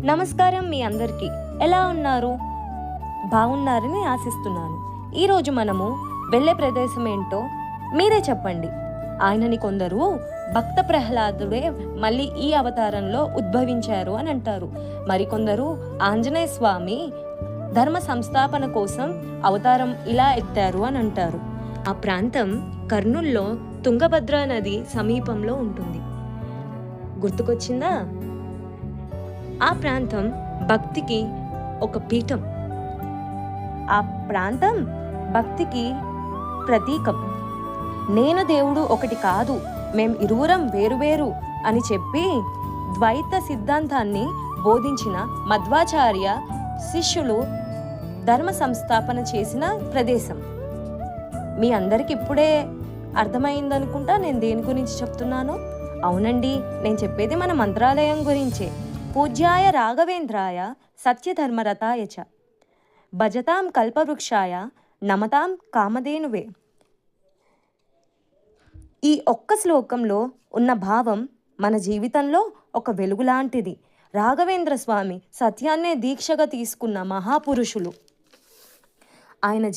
నమస్కారం మీ అందరికీ. ఎలా ఉన్నారు? బాగున్నారని ఆశిస్తున్నాను. ఈరోజు మనము వెళ్ళే ప్రదేశం ఏంటో మీరే చెప్పండి. ఆయనని కొందరు భక్త ప్రహ్లాదుడే మళ్ళీ ఈ అవతారంలో ఉద్భవించారు అని అంటారు. మరికొందరు ఆంజనేయ స్వామి ధర్మ సంస్థాపన కోసం అవతారం ఇలా ఎత్తారు అని అంటారు. ఆ ప్రాంతం కర్నూల్లో తుంగభద్ర నది సమీపంలో ఉంటుంది. గుర్తుకొచ్చిందా? ఆ ప్రాంతం భక్తికి ఒక పీఠం. ఆ ప్రాంతం భక్తికి ప్రతీకం. నేను దేవుడు ఒకటి కాదు, మేం ఇరువురం వేరువేరు అని చెప్పి ద్వైత సిద్ధాంతాన్ని బోధించిన మధ్వాచార్య శిష్యులు ధర్మ సంస్థాపన చేసిన ప్రదేశం. మీ అందరికి ఇప్పుడే అర్థమైందనుకుంటా నేను దేని గురించి చెప్తున్నాను. అవునండి, నేను చెప్పేది మన మంత్రాలయం గురించే. పూజ్యాయ రాఘవేంద్రాయ సత్యధర్మరతాయ చ భజతాం కల్పవృక్షాయ నమతాం కామధేనువే. ఈ ఒక్క శ్లోకంలో ఉన్న భావం మన జీవితంలో ఒక వెలుగు లాంటిది. రాఘవేంద్ర స్వామి సత్యాన్నే దీక్షగా తీసుకున్న మహాపురుషులు. ఆయన